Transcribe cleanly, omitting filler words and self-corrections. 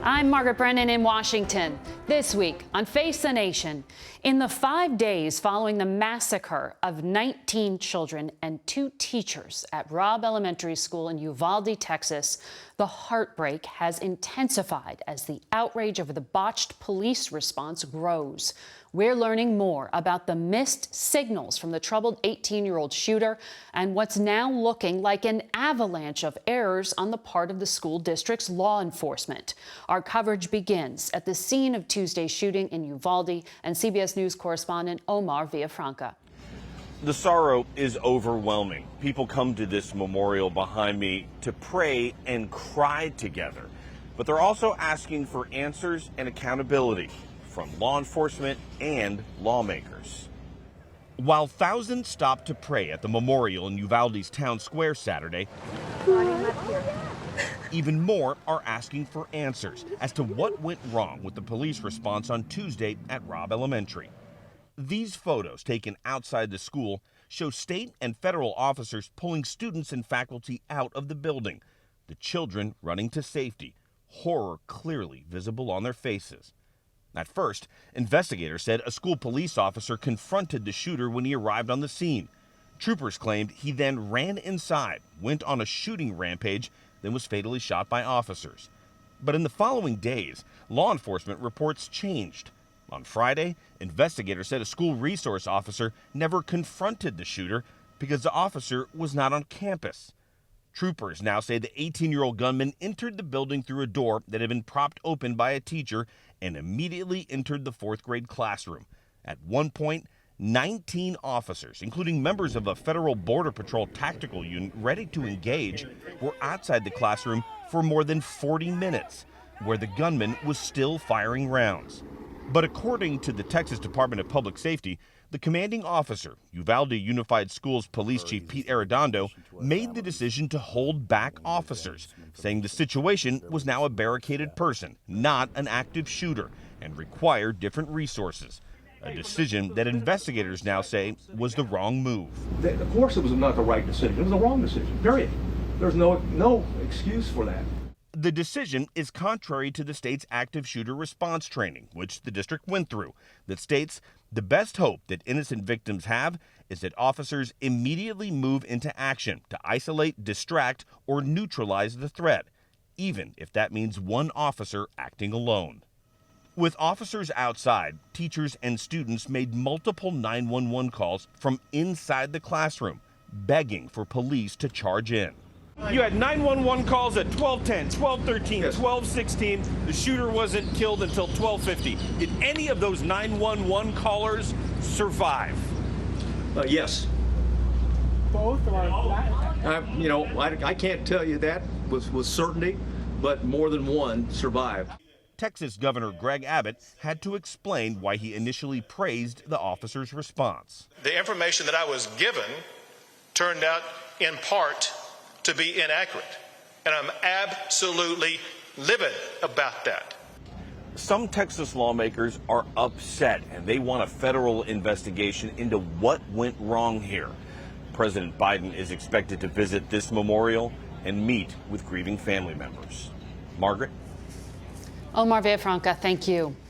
I'm Margaret Brennan in Washington. This week on Face the Nation, in the 5 days following the massacre of 19 children and 2 teachers at Robb Elementary School in Uvalde, Texas, the heartbreak has intensified as the outrage over the botched police response grows. We're learning more about the missed signals from the troubled 18-year-old shooter and what's now looking like an avalanche of errors on the part of the school district's law enforcement. Our coverage begins at the scene of Tuesday's shooting in Uvalde, and CBS News correspondent Omar Villafranca. The sorrow is overwhelming. People come to this memorial behind me to pray and cry together. But they're also asking for answers and accountability from law enforcement and lawmakers. While thousands stopped to pray at the memorial in Uvalde's town square Saturday, even more are asking for answers as to what went wrong with the police response on Tuesday at Robb Elementary. These photos taken outside the school show state and federal officers pulling students and faculty out of the building, the children running to safety, horror clearly visible on their faces. At first, investigators said a school police officer confronted the shooter when he arrived on the scene. Troopers claimed he then ran inside, went on a shooting rampage, then was fatally shot by officers. But in the following days, law enforcement reports changed. On Friday, investigators said a school resource officer never confronted the shooter because the officer was not on campus. Troopers now say the 18-year-old gunman entered the building through a door that had been propped open by a teacher and immediately entered the 4th grade classroom. At one point, 19 officers, including members of a federal Border Patrol tactical unit ready to engage, were outside the classroom for more than 40 minutes, where the gunman was still firing rounds. But according to the Texas Department of Public Safety, the commanding officer, Uvalde Unified Schools Police Chief Pete Arredondo, made the decision to hold back officers, saying the situation was now a barricaded person, not an active shooter, and required different resources. A decision that investigators now say was the wrong move. Of course it was not the right decision. It was the wrong decision, period. There's no excuse for that. The decision is contrary to the state's active shooter response training, which the district went through, that states the best hope that innocent victims have is that officers immediately move into action to isolate, distract, or neutralize the threat, even if that means one officer acting alone. With officers outside, teachers and students made multiple 911 calls from inside the classroom, begging for police to charge in. You had 911 calls at 12:10, 12:13, Yes. 12:16. The shooter wasn't killed until 12:50. Did any of those 911 callers survive? Yes. Both or I can't tell you that with certainty, but more than one survived. Texas Governor Greg Abbott had to explain why he initially praised the officer's response. The information that I was given turned out in part to be inaccurate, and I'm absolutely livid about that. Some Texas lawmakers are upset, and they want a federal investigation into what went wrong here. President Biden is expected to visit this memorial and meet with grieving family members. Margaret? Omar Villafranca, thank you.